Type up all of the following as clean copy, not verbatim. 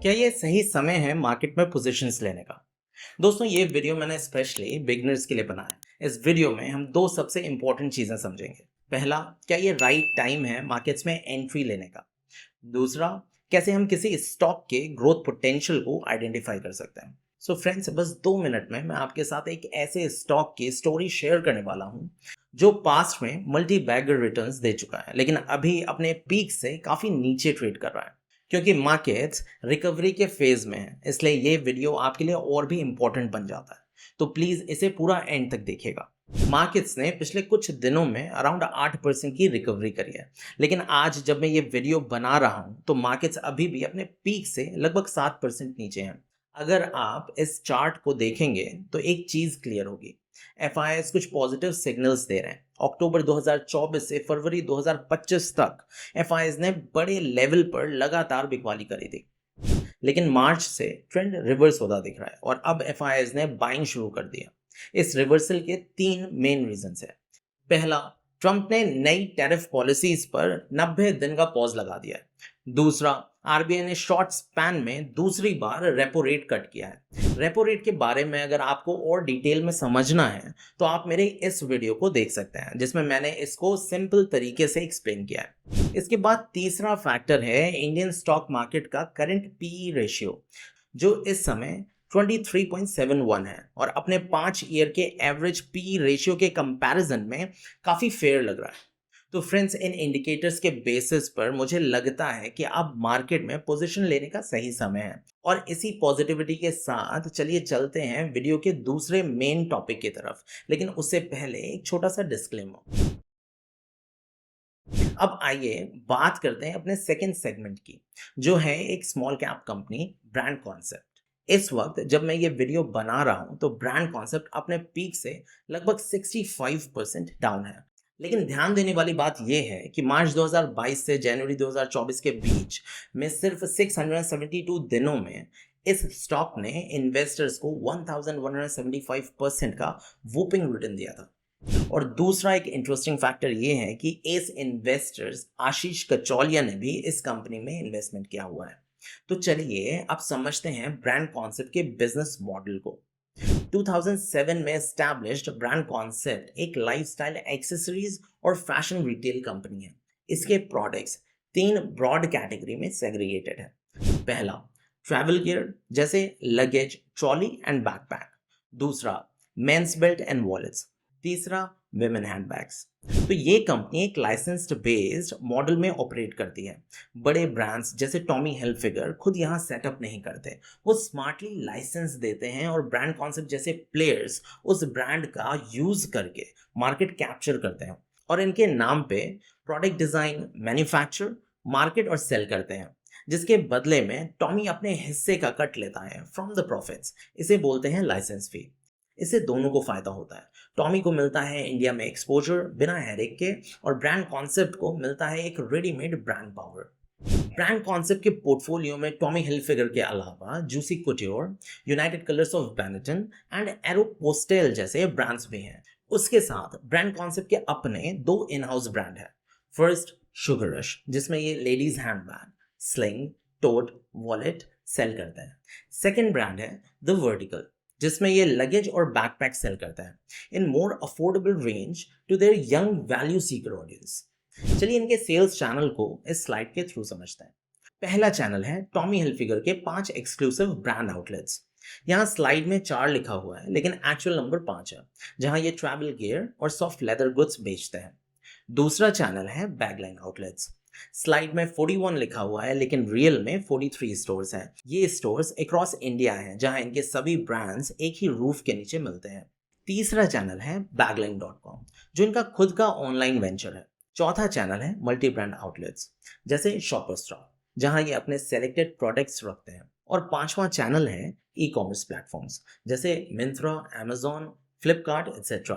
क्या ये सही समय है मार्केट में पोजीशंस लेने का? दोस्तों, ये वीडियो मैंने स्पेशली बिगिनर्स के लिए बनाया है। इस वीडियो में हम दो सबसे इंपॉर्टेंट चीज़ें समझेंगे। पहला, क्या ये राइट टाइम है मार्केट्स में एंट्री लेने का? दूसरा, कैसे हम किसी स्टॉक के ग्रोथ पोटेंशियल को आइडेंटिफाई कर सकते हैं। सो फ्रेंड्स, बस 2 मिनट में मैं आपके साथ एक ऐसे स्टॉक की स्टोरी शेयर करने वाला हूँ जो पास्ट में मल्टी बैगर रिटर्न्स दे चुका है, लेकिन अभी अपने पीक से काफ़ी नीचे ट्रेड कर रहा है। क्योंकि मार्केट्स रिकवरी के फेज में है, इसलिए ये वीडियो आपके लिए और भी इंपॉर्टेंट बन जाता है। तो प्लीज़ इसे पूरा एंड तक देखिएगा। मार्केट्स ने पिछले कुछ दिनों में अराउंड 8% की रिकवरी करी है, लेकिन आज जब मैं ये वीडियो बना रहा हूँ तो मार्केट्स अभी भी अपने पीक से लगभग 7% नीचे हैं। अगर आप इस चार्ट को देखेंगे तो एक चीज़ क्लियर होगी। एफआईआईज कुछ पॉजिटिव सिग्नल्स दे रहे हैं। अक्टूबर 2024 से फरवरी 2025 तक एफआईआईज ने बड़े लेवल पर लगातार बिकवाली करी थी, लेकिन मार्च से ट्रेंड रिवर्स होता दिख रहा है और अब एफआईआईज ने बाइंग शुरू कर दिया। इस रिवर्सल के 3 मेन रीजंस है। पहला, ट्रंप ने नई टैरिफ पॉलिसीज पर 90 दिन का पॉज लगा दिया है। दूसरा, आरबीआई ने शॉर्ट स्पैन में दूसरी बार रेपो रेट कट किया है। रेपो रेट के बारे में अगर आपको और डिटेल में समझना है तो आप मेरे इस वीडियो को देख सकते हैं, जिसमें मैंने इसको सिंपल तरीके से एक्सप्लेन किया है। इसके बाद तीसरा फैक्टर है इंडियन स्टॉक मार्केट का करंट पीई रेशियो, जो इस समय 23.71 है और अपने 5 ईयर के एवरेज पी रेशियो के कंपैरिजन में काफ़ी फेयर लग रहा है। तो फ्रेंड्स, इन इंडिकेटर्स के बेसिस पर मुझे लगता है कि अब मार्केट में पोजीशन लेने का सही समय है। और इसी पॉजिटिविटी के साथ चलिए चलते हैं वीडियो के दूसरे मेन टॉपिक की तरफ, लेकिन उससे पहले एक छोटा सा डिस्क्लेमर। अब आइए बात करते हैं अपने सेकंड सेगमेंट की, जो है एक small cap company brand concept. इस वक्त जब मैं ये वीडियो बना रहा हूं तो ब्रांड कॉन्सेप्ट अपने पीक से लगभग 65% डाउन है। लेकिन ध्यान देने वाली बात यह है कि मार्च 2022 से जनवरी 2024 के बीच में सिर्फ 672 दिनों में इस स्टॉक ने इन्वेस्टर्स को 1175% का वूपिंग रिटर्न दिया था। और दूसरा एक इंटरेस्टिंग फैक्टर ये है कि एस इन्वेस्टर्स आशीष कचौलिया ने भी इस कंपनी में इन्वेस्टमेंट किया हुआ है। तो चलिए अब समझते हैं ब्रांड कॉन्सेप्ट के बिजनेस मॉडल को। 2007 में एस्टैब्लिश्ड ब्रांड कॉन्सेप्ट एक लाइफस्टाइल एक्सेसरीज और फैशन रिटेल कंपनी है। इसके प्रोडक्ट्स 3 ब्रॉड कैटेगरी में सेग्रीगेटेड है। पहला, ट्रैवल गियर जैसे लगेज, ट्रॉली एंड बैकपैक। दूसरा, मेंस बेल्ट एंड वॉलेट्स। तीसरा, विमेन हैंडबैग्स। तो ये कंपनी एक लाइसेंस्ड बेस्ड मॉडल में ऑपरेट करती है। बड़े ब्रांड्स जैसे टॉमी हिलफिगर खुद यहाँ सेटअप नहीं करते, वो स्मार्टली लाइसेंस देते हैं और ब्रांड कॉन्सेप्ट जैसे प्लेयर्स उस ब्रांड का यूज करके मार्केट कैप्चर करते हैं और इनके नाम पे प्रोडक्ट डिजाइन, मैन्युफैक्चर, मार्केट और सेल करते हैं, जिसके बदले में टॉमी अपने हिस्से का कट लेता है फ्रॉम द प्रॉफिट्स। इसे बोलते हैं लाइसेंस फी। इससे दोनों को फायदा होता है। टॉमी को मिलता है इंडिया में एक्सपोजर बिना हेडेक के, और ब्रांड कॉन्सेप्ट को मिलता है एक readymade brand power. Brand concept के पोर्टफोलियो में टॉमी हिलफिगर के अलावा Juicy Couture, United Colors of Benetton and Aeropostale जैसे ब्रांड्स भी हैं। उसके साथ ब्रांड कॉन्सेप्ट के अपने 2 इन हाउस ब्रांड है। फर्स्ट, शुगर रश, जिसमें ये ladies handbag, sling, tote, wallet sale करते हैं। सेकेंड ब्रांड है द वर्टिकल, जिसमें ये लगेज और बैकपैक सेल करता है in more affordable range to their young value seeker audience. चलिए इनके सेल्स चैनल को इस स्लाइड के थ्रू समझते हैं। पहला चैनल है टॉमी हिलफिगर के 5 एक्सक्लूसिव ब्रांड आउटलेट्स। यहाँ स्लाइड में 4 लिखा हुआ है, लेकिन एक्चुअल नंबर 5 है, जहाँ ये ट्रैवल गियर और सॉफ्ट लेदर गुड्स बेचते हैं। दूसरा चैनल है बैगलाइन आउटलेट्स। स्लाइड में 41 लिखा हुआ है, लेकिन रियल में 43 स्टोर्स हैं। ये स्टोर्स अक्रॉस इंडिया हैं, जहां इनके सभी ब्रांड्स एक ही रूफ के नीचे मिलते हैं। तीसरा चैनल है bagline.com, जो इनका खुद का ऑनलाइन वेंचर है। चौथा चैनल है मल्टी ब्रांड आउटलेट्स जैसे शॉपर स्टॉप, जहां ये अपने सेलेक्टेड प्रोडक्ट्स रखते हैं। और पांचवा चैनल है ई कॉमर्स प्लेटफॉर्म्स जैसे मिंत्रा, अमेजॉन, फ्लिपकार्ट एक्सेट्रा।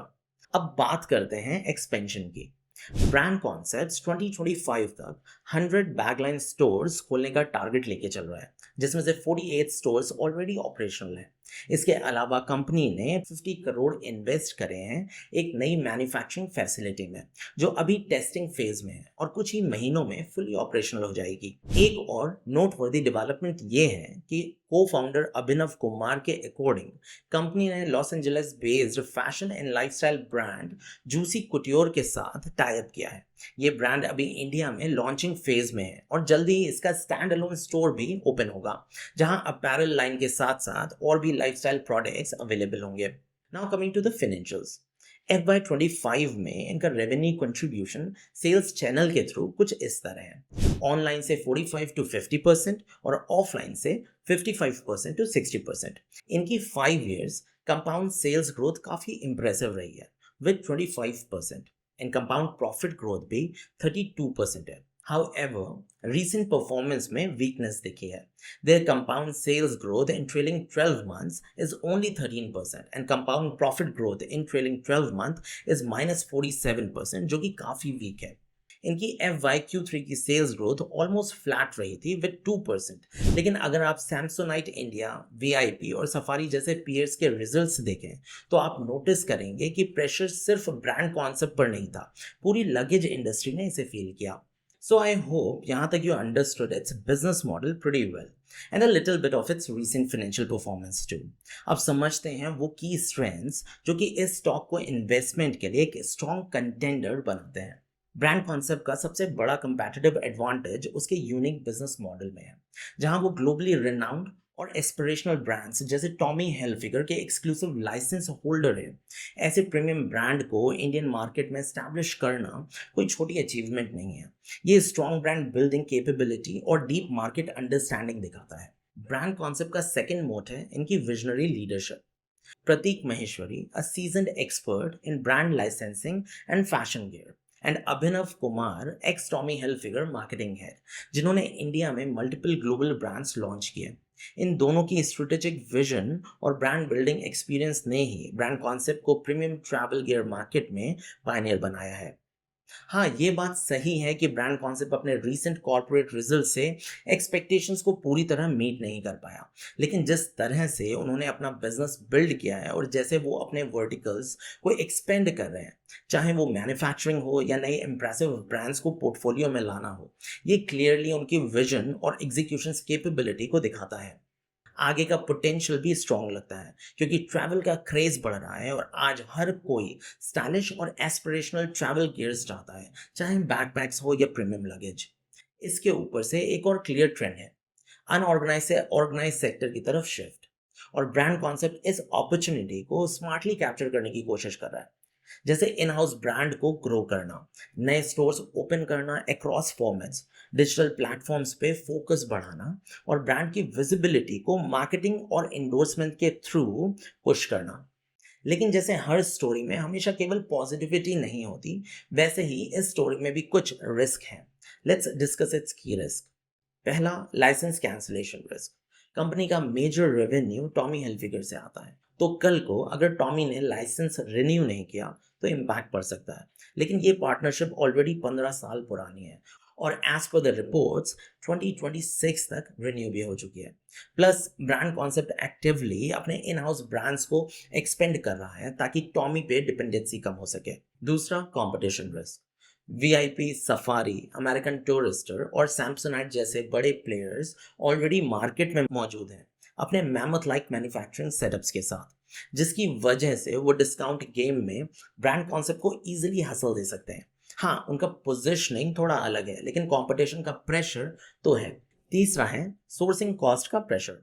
अब बात करते हैं एक्सपेंशन की। ब्रांड कॉन्सेप्ट्स 2025 तक 100 बैगलाइन स्टोर्स खोलने का टारगेट लेके चल रहा है, जिसमें से 48 स्टोर्स ऑलरेडी ऑपरेशनल है। इसके अलावा कंपनी ने 50 करोड़ इन्वेस्ट करे हैं एक नई मैन्युफैक्चरिंग फैसिलिटी में, जो अभी टेस्टिंग फेज में है और कुछ ही महीनों में फुली ऑपरेशनल हो जाएगी। एक और नोटवर्दी डेवलपमेंट ये है कि को फाउंडर अभिनव कुमार के अकॉर्डिंग कंपनी ने Los Angeles based fashion and lifestyle brand Juicy Couture के साथ टाई अप किया है। ये ब्रांड अभी इंडिया में लॉन्चिंग फेज में है और जल्दी ही इसका स्टैंड अलोन स्टोर भी ओपन होगा, जहां अपैरल लाइन के साथ साथ और भी लाइफस्टाइल प्रोडक्ट्स अवेलेबल होंगे। Now coming to the financials, FY25 में इनका रेवेन्यू कंट्रीब्यूशन सेल्स चैनल के थ्रू कुछ इस तरह है। ऑनलाइन से 45 to 50% और ऑफलाइन से 55% to 60%। इनकी 5 years कंपाउंड सेल्स ग्रोथ काफ़ी इंप्रेसिव रही है with 25% and compound profit growth भी 32% है। However, recent performance में weakness दिखी है। Their compound sales growth in trailing 12 months is only 13% and compound profit growth in trailing 12 month is minus 47%, जो कि काफ़ी वीक है। इनकी FYQ3 की सेल्स ग्रोथ ऑलमोस्ट फ्लैट रही थी विद 2%, लेकिन अगर आप सैमसोनाइट इंडिया, VIP और सफारी जैसे पीयर्स के रिजल्ट्स देखें तो आप नोटिस करेंगे कि प्रेशर सिर्फ ब्रांड कॉन्सेप्ट पर नहीं था, पूरी लगेज इंडस्ट्री ने इसे फील किया। So I hope यहाँ तक you understood its business model pretty well and a little bit of its recent financial performance too. अब समझते हैं वो key strengths जो कि इस स्टॉक को इन्वेस्टमेंट के लिए एक स्ट्रॉन्ग कंटेंडर बनाते हैं। ब्रांड कॉन्सेप्ट का सबसे बड़ा कंपैटिटिव एडवांटेज उसके यूनिक बिजनेस मॉडल में है, जहां वो ग्लोबली रिनाउंड और एस्पिरेशनल ब्रांड्स जैसे टॉमी हिलफिगर के एक्सक्लूसिव लाइसेंस होल्डर है। ऐसे प्रीमियम ब्रांड को इंडियन मार्केट में एस्टैब्लिश करना कोई छोटी अचीवमेंट नहीं है। ये स्ट्रॉन्ग ब्रांड बिल्डिंग कैपेबिलिटी और डीप मार्केट अंडरस्टैंडिंग दिखाता है। ब्रांड कॉन्सेप्ट का सेकंड मोट है इनकी visionary leadership. Prateek Maheshwari, a seasoned expert in brand licensing and fashion gear, and Abhinav Kumar, x Tommy Hilfiger marketing head, जिन्होंने इंडिया में मल्टीपल ग्लोबल ब्रांड्स लॉन्च किए। इन दोनों की स्ट्रेटेजिक विजन और ब्रांड बिल्डिंग एक्सपीरियंस ने ही ब्रांड कॉन्सेप्ट को प्रीमियम ट्रैवल गियर मार्केट में Pioneer बनाया है। हाँ, ये बात सही है कि ब्रांड कॉन्सेप्ट अपने रीसेंट कॉर्पोरेट रिजल्ट से एक्सपेक्टेशंस को पूरी तरह मीट नहीं कर पाया, लेकिन जिस तरह से उन्होंने अपना बिजनेस बिल्ड किया है और जैसे वो अपने वर्टिकल्स को एक्सपेंड कर रहे हैं, चाहे वो मैन्युफैक्चरिंग हो या नए इंप्रेसिव ब्रांड्स को पोर्टफोलियो में लाना हो, ये क्लियरली उनकी विजन और एग्जीक्यूशन कैपेबिलिटी को दिखाता है। आगे का पोटेंशियल भी स्ट्रॉन्ग लगता है क्योंकि ट्रैवल का क्रेज बढ़ रहा है और आज हर कोई स्टाइलिश और एस्पिरेशनल ट्रैवल गियर्स चाहता है, चाहे बैकपैक्स हो या प्रीमियम लगेज। इसके ऊपर से एक और क्लियर ट्रेंड है अनऑर्गेनाइज से ऑर्गेनाइज सेक्टर की तरफ शिफ्ट, और ब्रांड कॉन्सेप्ट इस अपॉर्चुनिटी को स्मार्टली कैप्चर करने की कोशिश कर रहा है। जैसे इन हाउस ब्रांड को ग्रो करना, नए स्टोर्स ओपन करना अक्रॉस फॉर्मेट्स, डिजिटल प्लेटफॉर्म्स पे फोकस बढ़ाना और ब्रांड की विजिबिलिटी को मार्केटिंग और एंडोर्समेंट के थ्रू पुश करना। लेकिन जैसे हर स्टोरी में हमेशा केवल पॉजिटिविटी नहीं होती, वैसे ही इस स्टोरी में भी कुछ रिस्क हैं। लेट्स डिस्कस इट्स की रिस्क। पहला, लाइसेंस कैंसिलेशन रिस्क। कंपनी का मेजर रेवेन्यू टॉमी हिलफिगर से आता है, तो कल को अगर टॉमी ने लाइसेंस रिन्यू नहीं किया तो इम्पैक्ट पड़ सकता है। लेकिन ये पार्टनरशिप ऑलरेडी 15 साल पुरानी है और एज पर द रिपोर्ट्स 2026 तक रिन्यू भी हो चुकी है। प्लस ब्रांड कॉन्सेप्ट एक्टिवली अपने इन हाउस ब्रांड्स को एक्सपेंड कर रहा है ताकि टॉमी पे डिपेंडेंसी कम हो सके। दूसरा, competition risk. VIP, Safari, American Tourister और सैमसोनाइट जैसे बड़े प्लेयर्स ऑलरेडी मार्केट में मौजूद हैं अपने मैमथ लाइक मैन्युफैक्चरिंग सेटअप्स के साथ, जिसकी वजह से वो डिस्काउंट गेम में ब्रांड कॉन्सेप्ट को इजीली हासिल दे सकते हैं। हाँ, उनका पोजीशनिंग थोड़ा अलग है, लेकिन कंपटीशन का प्रेशर तो है। तीसरा है सोर्सिंग कॉस्ट का प्रेशर।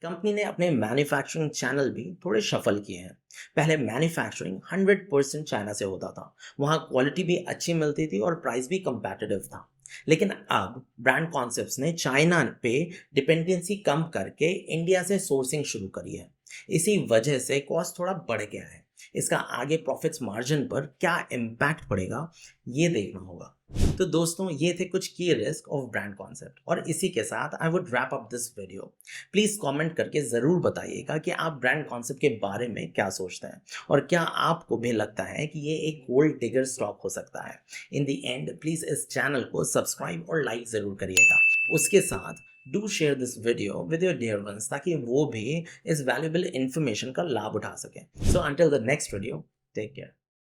कंपनी ने अपने मैन्युफैक्चरिंग चैनल भी थोड़े शफल किए हैं। पहले मैन्युफैक्चरिंग 100% चाइना से होता था, वहाँ क्वालिटी भी अच्छी मिलती थी और प्राइस भी कंपैटिटिव था। लेकिन अब ब्रांड कॉन्सेप्ट्स ने चाइना पे डिपेंडेंसी कम करके इंडिया से सोर्सिंग शुरू करी है। इसी वजह से कॉस्ट थोड़ा बढ़ गया है। इसका आगे प्रॉफिट्स मार्जिन पर क्या इम्पैक्ट पड़ेगा, ये देखना होगा। तो दोस्तों ये थे कुछ की रिस्क ऑफ ब्रांड कॉन्सेप्ट, और इसी के साथ I would wrap up this video. Please comment करके जरूर बताइएगा कि आप ब्रांड कॉन्सेप्ट के बारे में क्या सोचते हैं, और क्या आपको भी लगता है कि ये एक गोल्ड डिगर स्टॉक हो सकता है। इन द एंड प्लीज इस चैनल को सब्सक्राइब और लाइक जरूर करिएगा। उसके साथ do share this video with your dear ones, ताकि वो भी इस वैल्यूएबल इंफॉर्मेशन का लाभ उठा सकें। So until the next video, take care.